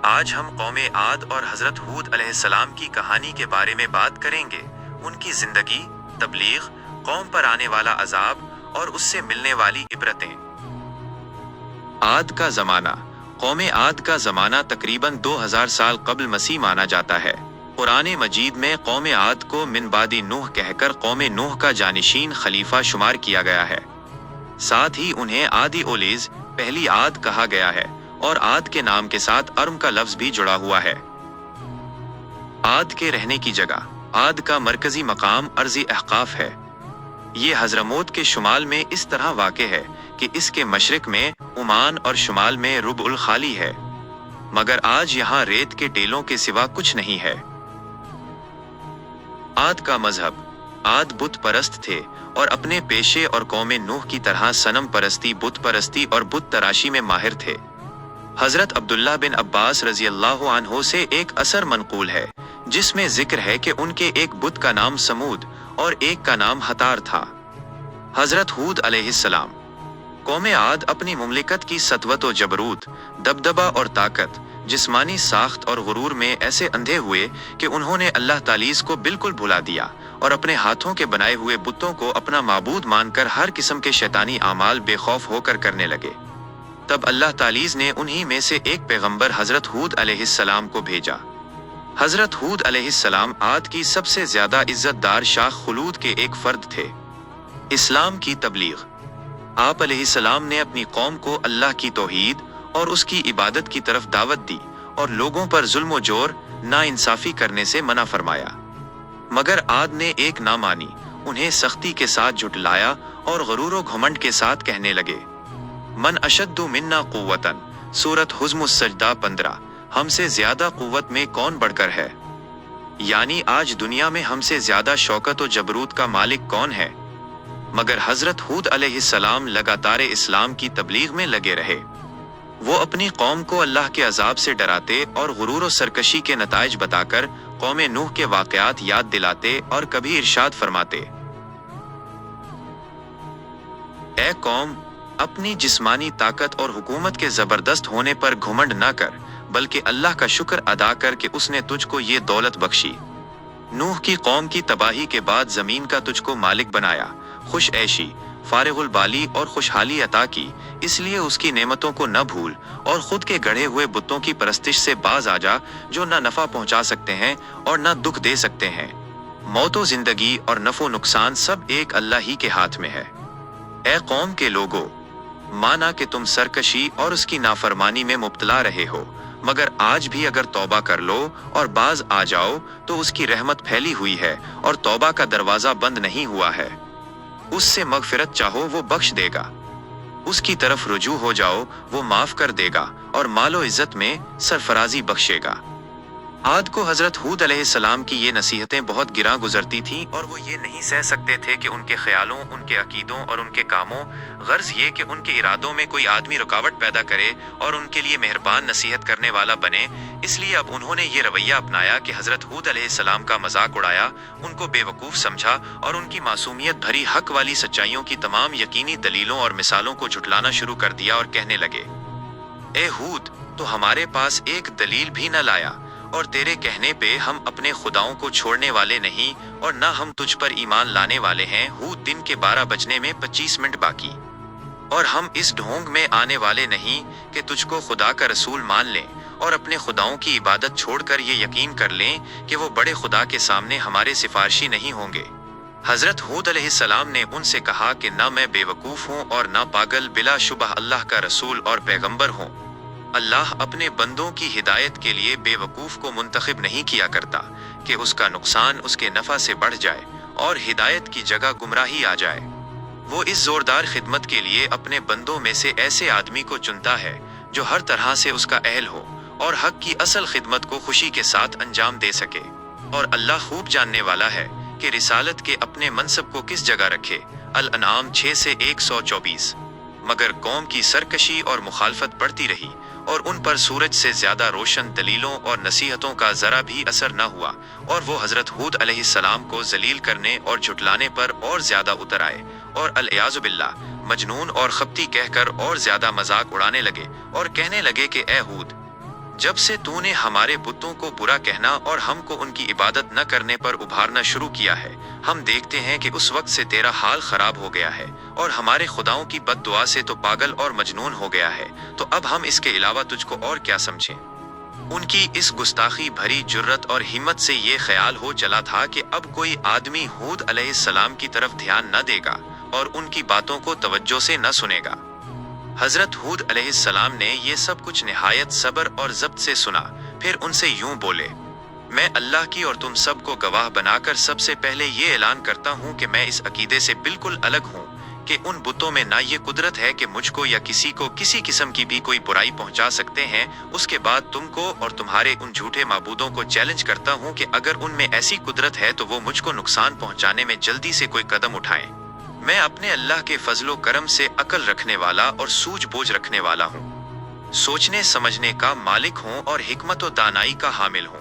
آج ہم قوم عاد اور حضرت ہود علیہ السلام کی کہانی کے بارے میں بات کریں گے، ان کی زندگی، تبلیغ، قوم پر آنے والا عذاب اور اس سے ملنے والی عبرتیں۔ عاد کا زمانہ۔ قوم عاد کا زمانہ تقریباً 2000 سال قبل مسیح مانا جاتا ہے۔ قرآن مجید میں قوم عاد کو من بعد نوح کہہ کر قوم نوح کا جانشین خلیفہ شمار کیا گیا ہے۔ ساتھ ہی انہیں عادی اولیز، پہلی عاد کہا گیا ہے، اور عاد کے نام کے ساتھ ارم کا لفظ بھی جڑا ہوا ہے۔ عاد کے رہنے کی جگہ۔ عاد کا مرکزی مقام ارضی احقاف ہے۔ یہ حضرموت کے شمال میں اس طرح واقع ہے کہ اس کے مشرق میں عمان اور شمال میں ربع الخالی ہے، مگر آج یہاں ریت کے ٹیلوں کے سوا کچھ نہیں ہے۔ عاد کا مذہب۔ عاد بت پرست تھے اور اپنے پیشے اور قوم نوح کی طرح صنم پرستی، بت پرستی اور بت تراشی میں ماہر تھے۔ حضرت عبداللہ بن عباس رضی اللہ عنہ سے ایک اثر منقول ہے جس میں ذکر ہے کہ ان کے ایک بت کا نام سمود اور ایک کا نام ہتار تھا۔ حضرت ہود علیہ السلام۔ قوم عاد اپنی مملکت کی سطوت و جبروت، دبدبہ اور طاقت، جسمانی ساخت اور غرور میں ایسے اندھے ہوئے کہ انہوں نے اللہ تعالیٰ کو بالکل بھلا دیا اور اپنے ہاتھوں کے بنائے ہوئے بتوں کو اپنا معبود مان کر ہر قسم کے شیطانی اعمال بے خوف ہو کر کرنے لگے۔ تب اللہ تعالیٰ نے انہی میں سے ایک پیغمبر حضرت ہود علیہ السلام کو بھیجا۔ حضرت ہود علیہ السلام عاد کی سب سے زیادہ عزت دار شاخ خلود کے ایک فرد تھے۔ اسلام کی تبلیغ۔ آپ علیہ السلام نے اپنی قوم کو اللہ کی توحید اور اس کی عبادت کی طرف دعوت دی اور لوگوں پر ظلم و جور، ناانصافی کرنے سے منع فرمایا، مگر عاد نے ایک نہ مانی، انہیں سختی کے ساتھ جھٹلایا اور غرور و گھمنڈ کے ساتھ کہنے لگے، من اشد منا قوتاً، سورۃ حزم السجدہ 15، ہم سے زیادہ قوت میں کون بڑھ کر ہے؟ یعنی آج دنیا میں ہم سے زیادہ شوکت و جبروت کا مالک کون ہے؟ مگر حضرت ہود علیہ السلام لگاتار اسلام کی تبلیغ میں لگے رہے۔ وہ اپنی قوم کو اللہ کے عذاب سے ڈراتے اور غرور و سرکشی کے نتائج بتا کر قوم نوح کے واقعات یاد دلاتے اور کبھی ارشاد فرماتے، اے قوم، اپنی جسمانی طاقت اور حکومت کے زبردست ہونے پر گھمنڈ نہ کر، بلکہ اللہ کا شکر ادا کر کہ اس نے تجھ کو یہ دولت بخشی۔ نوح کی قوم کی تباہی کے بعد زمین کا تجھ کو مالک بنایا، خوش عیشی، فارغ البالی اور خوشحالی عطا کی، اس لیے اس کی نعمتوں کو نہ بھول اور خود کے گڑھے ہوئے بتوں کی پرستش سے باز آ جا جو نہ نفع پہنچا سکتے ہیں اور نہ دکھ دے سکتے ہیں۔ موت و زندگی اور نفع و نقصان سب ایک اللہ ہی کے ہاتھ میں ہے۔ اے قوم کے لوگو، مانا کہ تم سرکشی اور اس کی نافرمانی میں مبتلا رہے ہو، مگر آج بھی اگر توبہ کر لو اور باز آ جاؤ تو اس کی رحمت پھیلی ہوئی ہے اور توبہ کا دروازہ بند نہیں ہوا ہے۔ اس سے مغفرت چاہو وہ بخش دے گا، اس کی طرف رجوع ہو جاؤ وہ معاف کر دے گا اور مال و عزت میں سرفرازی بخشے گا۔ عاد کو حضرت ہود علیہ السلام کی یہ نصیحتیں بہت گراں گزرتی تھیں اور وہ یہ نہیں سہ سکتے تھے کہ ان کے خیالوں، ان کے عقیدوں اور ان کے کاموں، غرض یہ کہ ان کے ارادوں میں کوئی آدمی رکاوٹ پیدا کرے اور ان کے لیے مہربان نصیحت کرنے والا بنے۔ اس لیے اب انہوں نے یہ رویہ اپنایا کہ حضرت ہود علیہ السلام کا مذاق اڑایا، ان کو بے وقوف سمجھا اور ان کی معصومیت بھری حق والی سچائیوں کی تمام یقینی دلیلوں اور مثالوں کو جھٹلانا شروع کر دیا اور کہنے لگے، اے ہود، تو ہمارے پاس ایک دلیل بھی نہ لایا، اور تیرے کہنے پہ ہم اپنے خداؤں کو چھوڑنے والے نہیں اور نہ ہم تجھ پر ایمان لانے والے ہیں۔ ہود، دن کے 12 بجنے میں 25 منٹ باقی، اور ہم اس ڈھونگ میں آنے والے نہیں کہ تجھ کو خدا کا رسول مان لیں اور اپنے خداؤں کی عبادت چھوڑ کر یہ یقین کر لیں کہ وہ بڑے خدا کے سامنے ہمارے سفارشی نہیں ہوں گے۔ حضرت ہود علیہ السلام نے ان سے کہا کہ نہ میں بے وقوف ہوں اور نہ پاگل، بلا شبہ اللہ کا رسول اور پیغمبر ہوں۔ اللہ اپنے بندوں کی ہدایت کے لیے بے وقوف کو منتخب نہیں کیا کرتا کہ اس کا نقصان اس کے نفع سے بڑھ جائے اور ہدایت کی جگہ گمراہی آ جائے۔ وہ اس زوردار خدمت کے لیے اپنے بندوں میں سے ایسے آدمی کو چنتا ہے جو ہر طرح سے اس کا اہل ہو اور حق کی اصل خدمت کو خوشی کے ساتھ انجام دے سکے، اور اللہ خوب جاننے والا ہے کہ رسالت کے اپنے منصب کو کس جگہ رکھے۔ الانعام 6 سے 124۔ مگر قوم کی سرکشی اور مخالفت بڑھتی رہی اور ان پر سورج سے زیادہ روشن دلیلوں اور نصیحتوں کا ذرا بھی اثر نہ ہوا، اور وہ حضرت ہود علیہ السلام کو ذلیل کرنے اور جھٹلانے پر اور زیادہ اتر آئے اور العیاذ باللہ مجنون اور خبتی کہہ کر اور زیادہ مذاق اڑانے لگے اور کہنے لگے کہ اے ہود، जब से तूने हमारे बुतों को बुरा कहना और हमको उनकी इबादत न करने पर उभारना शुरू किया है, हम देखते हैं कि उस वक्त से तेरा हाल खराब हो गया है और हमारे खुदाओं की बद्दुआ से तो पागल और मजनून हो गया है। तो अब हम इसके अलावा तुझको और क्या समझें? उनकी इस गुस्ताखी भरी जुर्रत और हिम्मत से ये ख्याल हो चला था कि अब कोई आदमी हूद अलैहिस्सलाम की तरफ ध्यान न देगा और उनकी बातों को तवज्जो से न सुनेगा। हजरत हूद अलैहिस्सलाम ने ये सब कुछ निहायत सब्र और ज़ब्त से सुना। फिर उनसे यूं बोले, मैं अल्लाह की और तुम सबको गवाह बनाकर सबसे पहले ये ऐलान करता हूँ कि मैं इस अकीदे से बिल्कुल अलग हूँ कि उन बुतों में ना ये कुदरत है कि मुझको या किसी को किसी किस्म की भी कोई बुराई पहुंचा सकते हैं। उसके बाद तुमको और तुम्हारे उन झूठे माबूदों को चैलेंज करता हूँ कि अगर उनमें ऐसी कुदरत है तो वो मुझको नुकसान पहुंचाने में जल्दी से कोई कदम उठाएं। मैं अपने अल्लाह के फजलो करम से अकल रखने वाला और सूझबूझ रखने वाला हूँ, सोचने समझने का मालिक हूँ और हिकमत और दानाई का हामिल हूँ।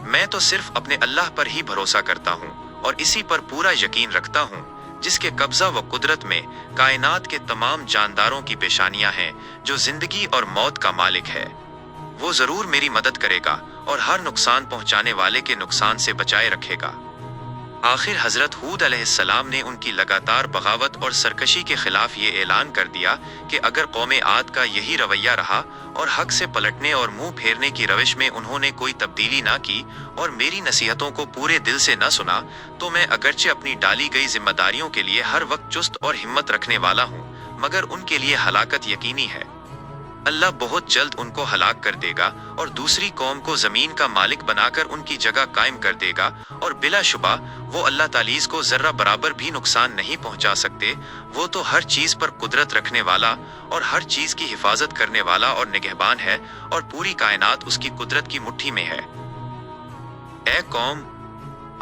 मैं तो सिर्फ अपने अल्लाह पर ही भरोसा करता हूँ और इसी पर पूरा यकीन रखता हूँ जिसके कब्जा व कुदरत में कायनात के तमाम जानदारों की पेशानियां हैं, जो जिंदगी और मौत का मालिक है। वो जरूर मेरी मदद करेगा और हर नुकसान पहुंचाने वाले के नुकसान से बचाए रखेगा। आखिर हजरत हूद अलैहिस्सलाम ने उनकी लगातार बगावत और सरकशी के खिलाफ ये ऐलान कर दिया कि अगर कौम आद का यही रवैया रहा और हक से पलटने और मुंह फेरने की रविश में उन्होंने कोई तब्दीली ना की और मेरी नसीहतों को पूरे दिल से न सुना, तो मैं अगरचे अपनी डाली गई जिम्मेदारियों के लिए हर वक्त चुस्त और हिम्मत रखने वाला हूँ, मगर उनके लिए हलाकत यकीनी है। अल्लाह बहुत जल्द उनको हलाक कर देगा और दूसरी कौम को जमीन का मालिक बनाकर उनकी जगह कायम कर देगा और बिलाशुबा वो अल्लाह तालीस को जर्रा बराबर भी नुकसान नहीं पहुंचा सकते। वो तो हर चीज पर कुदरत रखने वाला और हर चीज की हिफाजत करने वाला और निगहबान है और पूरी कायनात उसकी कुदरत की मुट्ठी में है। ए कौम,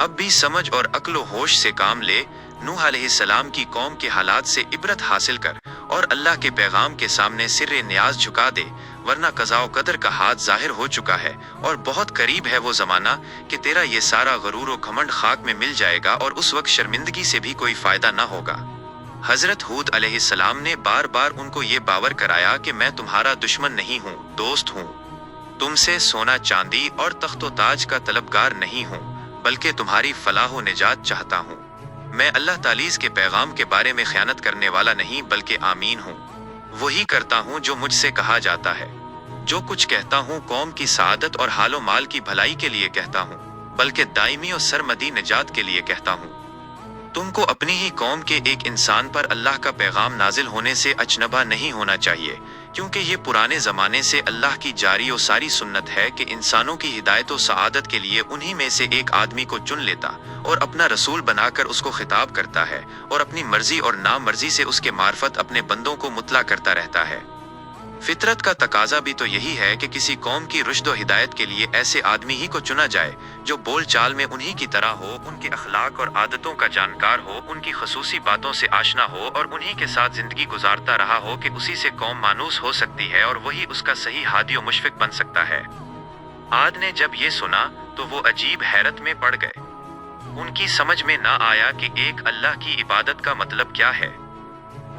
अब भी समझ और अक्लो होश से काम ले। नूह अलैहिस्सलाम की कौम के हालात से इबरत हासिल कर और अल्लाह के पैगाम के सामने सिर्रे न्याज झुका दे, वरना कज़ा व कदर का हाथ जाहिर हो चुका है और बहुत करीब है वो जमाना कि तेरा ये सारा गरूर व घमंड खाक में मिल जाएगा और उस वक्त शर्मिंदगी से भी कोई फायदा ना होगा। हजरत हूद अलैहिस्सलाम ने बार बार उनको ये बावर कराया कि मैं तुम्हारा दुश्मन नहीं हूँ, दोस्त हूँ। तुमसे सोना चांदी और तख्तो ताज का तलबगार नहीं हूँ, बल्कि तुम्हारी फलाह व निजात चाहता हूँ। मैं अल्लाह तालीस के पैगाम के बारे में खयानत करने वाला नहीं बल्कि आमीन हूँ। वही करता हूँ जो मुझसे कहा जाता है। जो कुछ कहता हूँ कौम की सादत और हालो माल की भलाई के लिए कहता हूँ, बल्कि दायमी और सरमदी निजात के लिए कहता हूँ। तुमको अपनी ही कौम के एक इंसान पर अल्लाह का पैगाम नाजिल होने से अचनबा नहीं होना चाहिए, क्योंकि ये पुराने ज़माने से अल्लाह की जारी और सारी सुन्नत है कि इंसानों की हिदायत और सआदत के लिए उन्हीं में से एक आदमी को चुन लेता और अपना रसूल बनाकर उसको खिताब करता है और अपनी मर्जी और नामर्जी से उसके मार्फत अपने बंदों को मुतला करता रहता है। फितरत का तकाजा भी तो यही है कि किसी कौम की रुश्द व हिदायत के लिए ऐसे आदमी ही को चुना जाए जो बोल चाल में उन्हीं की तरह हो, उनके अखलाक और आदतों का जानकार हो, उनकी खसूसी बातों से आशना हो और उन्हीं के साथ जिंदगी गुजारता रहा हो कि उसी से कौम मानूस हो सकती है और वही उसका सही हादी व मुशफिक बन सकता है। आद ने जब ये सुना तो वो अजीब हैरत में पड़ गए। उनकी समझ में ना आया कि एक अल्लाह की इबादत का मतलब क्या है।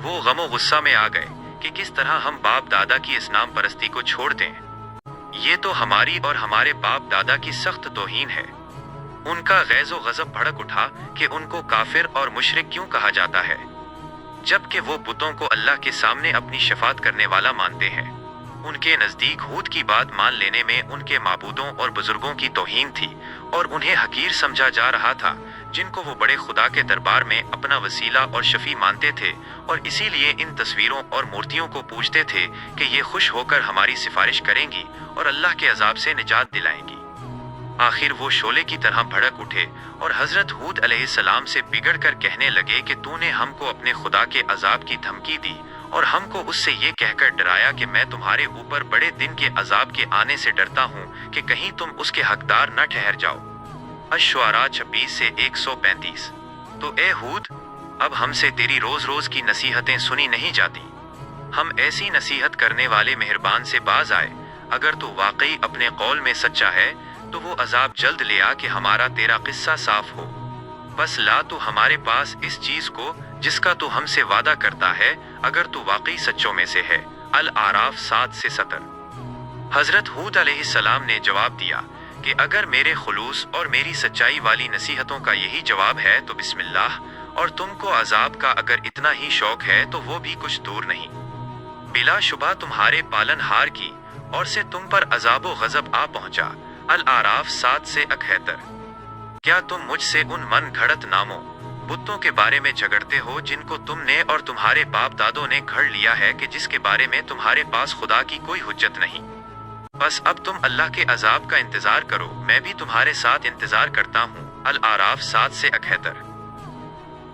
वो गमो गुस्सा में आ गए कि किस तरह हम बाप दादा की इस्लाम परस्ती को छोड़ दें। ये तो हमारी और हमारे बाप दादा की सख्त तौहीन है। उनका गैज़ो गज़ब भड़क उठा कि उनको काफिर और मुशरिक क्यों कहा जाता है, जबकि वो बुतों को अल्लाह के सामने अपनी शफात करने वाला मानते हैं। उनके नज़दीक हूद की बात मान लेने में उनके माबूदों और बुजुर्गों की तौहीन थी और उन्हें हकीर समझा जा रहा था, जिनको वो बड़े खुदा के दरबार में अपना वसीला और शफी मानते थे और इसीलिए इन तस्वीरों और मूर्तियों को पूजते थे कि ये खुश होकर हमारी सिफारिश करेंगी और अल्लाह के अजाब से निजात दिलाएंगी। आखिर वो शोले की तरह भड़क उठे और हजरत हूद अलैहिस्सलाम से बिगड़ कर कहने लगे कि तूने हमको अपने खुदा के अजाब की धमकी दी और हमको उससे ये कहकर डराया कि मैं तुम्हारे ऊपर बड़े दिन के अजाब के आने से डरता हूँ कि कहीं तुम उसके हकदार न ठहर जाओ। अश-शुअरा 26 से 135। तो ए हूद, अब हमसे तेरी रोज रोज की नसीहतें सुनी नहीं जाती। हम ऐसी नसीहत करने वाले मेहरबान से बाज आए। अगर तू वाकई अपने कौल में सच्चा है तो वो अजाब जल्द ले आ कि हमारा तेरा किस्सा साफ हो। बस ला तू हमारे पास इस चीज को जिसका तू हमसे वादा करता है, अगर तू वाकई सच्चों में से है। अल आराफ 7 से 17। हजरत हूद अलैहिस्सलाम ने जवाब दिया कि अगर मेरे खुलूस और मेरी सच्चाई वाली नसीहतों का यही जवाब है तो बिस्मिल्लाह, और तुमको अजाब का अगर इतना ही शौक है तो वो भी कुछ दूर नहीं। बिलाशुबा तुम्हारे पालनहार की और से तुम पर अजाबो गजब आ पहुंचा। अल आराफ 7 से 71। क्या तुम मुझसे उन मन घड़त नामों बुतों के बारे में झगड़ते हो जिनको तुमने और तुम्हारे बाप दादों ने घड़ लिया है कि जिसके बारे में तुम्हारे पास खुदा की कोई हुज्जत नहीं? बस अब तुम अल्लाह के अजाब का इंतजार करो, मैं भी तुम्हारे साथ इंतजार करता हूँ। अल आराफ 7 से 71।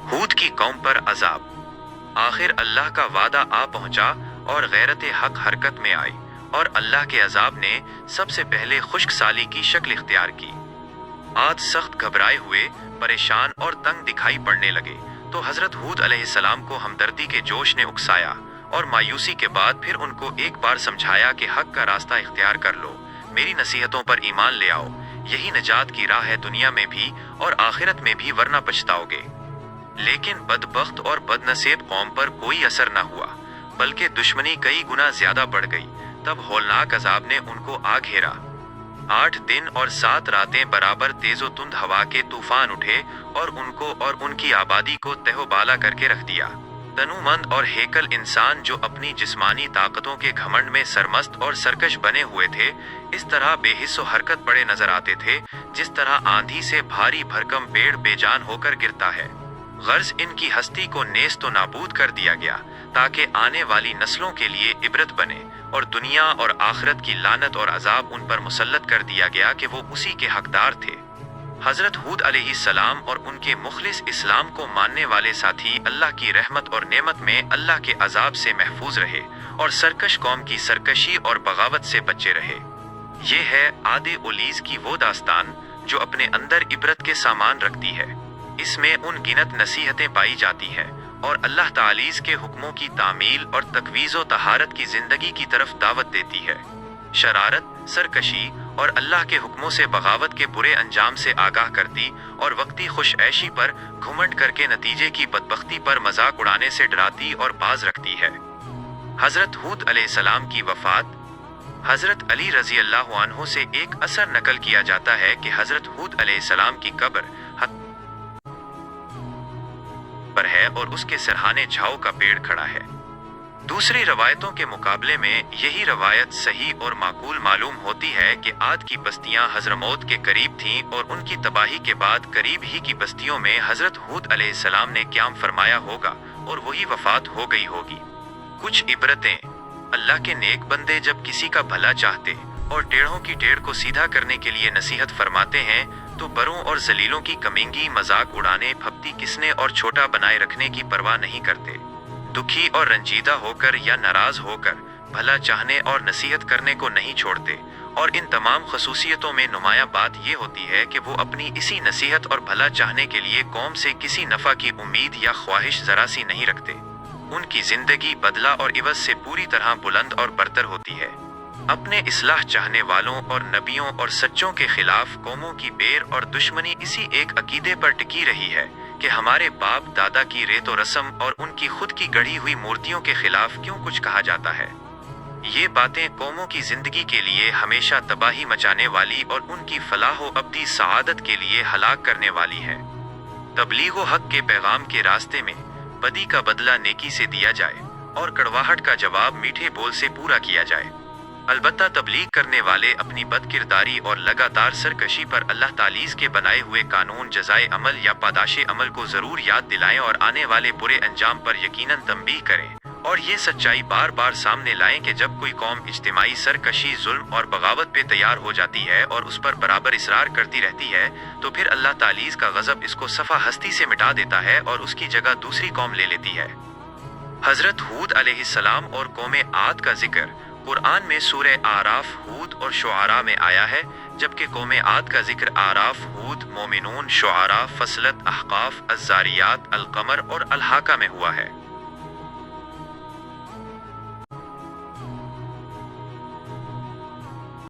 हूद की कौम पर अजाब। आखिर अल्लाह का वादा आ पहुंचा और गैरत हक हरकत में आई और अल्लाह के अजाब ने सबसे पहले खुश्क साली की शक्ल इख्तियार की। आद सख्त घबराए हुए, परेशान और तंग दिखाई पड़ने लगे तो हजरत हूद अलैहिस्सलाम को हमदर्दी के जोश ने उकसाया और मायूसी के बाद फिर उनको एक बार समझाया कि हक का रास्ता इख्तियार कर लो, मेरी नसीहतों पर ईमान ले आओ, यही नजात की राह है दुनिया में भी और आखिरत में भी, वरना पछताओगे। लेकिन बदबख्त और बदनसीब कौम पर कोई असर न हुआ, बल्कि दुश्मनी कई गुना ज्यादा बढ़ गई। तब होलनाक अजाब ने उनको आ घेरा। 8 दिन और 7 रातें बराबर तेजो तुंद हवा के तूफान उठे और उनको और उनकी आबादी को तहोबाला करके रख दिया। तनुमंद और हेकल इंसान जो अपनी जिस्मानी ताकतों के घमंड में सरमस्त और सरकश बने हुए थे, इस तरह बेहिस्सो हरकत पड़े नजर आते थे जिस तरह आंधी से भारी भरकम पेड़ बेजान होकर गिरता है। गर्ज इनकी हस्ती को नेस्तो नाबूद कर दिया गया ताकि आने वाली नस्लों के लिए इबरत बने, और दुनिया और आखिरत की लानत और अजाब उन पर मुसल्लत कर दिया गया कि वो उसी के हकदार थे। हजरत हूद अलैहिस्सलाम और उनके मुखलिस इस्लाम को मानने वाले साथी अल्लाह की रहमत और नेमत में अल्लाह के अजाब से महफूज रहे और सरकश कौम की सरकशी और बगावत से बचे रहे। ये है आदे उलीज की वो दास्तान जो अपने अंदर इबरत के सामान रखती है। इसमें उन गिनत नसीहतें पाई जाती हैं और अल्लाह तालीज़ के हुक्मों की तामील और तकवीज़ो तहारत की जिंदगी की तरफ दावत देती है। शरारत, सरकशी और अल्लाह के हुक्मों से बगावत के बुरे अंजाम से आगाह करती और वक्ती खुश ऐशी पर घुमंड करके नतीजे की बदबख्ती पर मजाक उड़ाने से डराती और बाज रखती है। हजरत हूद अलैहिस्सलाम की वफात। हजरत अली रजी अल्लाह अन्हु से एक असर नकल किया जाता है कि हजरत हूद अलैहिस्सलाम की कब्र पर है और उसके सिरहाने झाओ का पेड़ खड़ा है। दूसरी रवायतों के मुकाबले में यही रवायत सही और माकूल मालूम होती है कि आद की बस्तियां हजरमौत के करीब थीं और उनकी तबाही के बाद करीब ही की बस्तियों में हजरत हूद अलैहिस्सलाम ने क़याम फरमाया होगा और वही वफात हो गई होगी। कुछ इबरतें। अल्लाह के नेक बंदे जब किसी का भला चाहते और टेढ़ों की टेढ़ को सीधा करने के लिए नसीहत फरमाते हैं तो बरों और जलीलों की कमिंगी, मजाक उड़ाने, फप्ती किसने और छोटा बनाए रखने की परवाह नहीं करते। दुखी और रंजीदा होकर या नाराज होकर भला चाहने और नसीहत करने को नहीं छोड़ते, और इन तमाम खसूसियतों में नुमाया बात ये होती है कि वो अपनी इसी नसीहत और भला चाहने के लिए कौम से किसी नफ़ा की उम्मीद या ख्वाहिश जरा सी नहीं रखते। उनकी जिंदगी बदला और इवज से पूरी तरह बुलंद और बरतर होती है। अपने इस्लाह चाहने वालों और नबियों और सच्चों के खिलाफ कौमों की बेर और दुश्मनी इसी एक अकीदे पर टिकी रही है कि हमारे बाप दादा की रेतो रस्म और उनकी खुद की गढ़ी हुई मूर्तियों के खिलाफ क्यों कुछ कहा जाता है। ये बातें कौमों की जिंदगी के लिए हमेशा तबाही मचाने वाली और उनकी फलाह अब्दी सआदत के लिए हलाक करने वाली हैं। तबलीगो हक के पैगाम के रास्ते में बदी का बदला नेकी से दिया जाए और कड़वाहट का जवाब मीठे बोल से पूरा किया जाए। अलबत्ता तबलीग करने वाले अपनी बदकिरदारी और लगातार सरकशी पर अल्लाह तालीज़ के बनाए हुए कानून, जज़ाए अमल या पादाशे अमल को ज़रूर याद दिलाएं और आने वाले बुरे अंजाम पर यकीनन तंबीह करें, और ये सच्चाई बार बार सामने लाएं कि जब कोई कौम इज्तिमाई सरकशी, जुल्म और बगावत पे तैयार हो जाती है और उस पर बराबर इसरार करती रहती है तो फिर अल्लाह तालीज़ का गज़ब इसको सफ़ा हस्ती से मिटा देता है और उसकी जगह दूसरी कौम ले लेती है। हजरत हूद अलैहिस्सलाम और कौमे आद का जिक्र कुरान में सूरे आराफ, हूद और शुआरा में आया है, जबकि कौमे आद का जिक्र आराफ, हूद, मोमिनून, शुआरा, फसलत, अहकाफ, अज़्ज़ारियात, अल-क़मर और अल-हाका में हुआ है।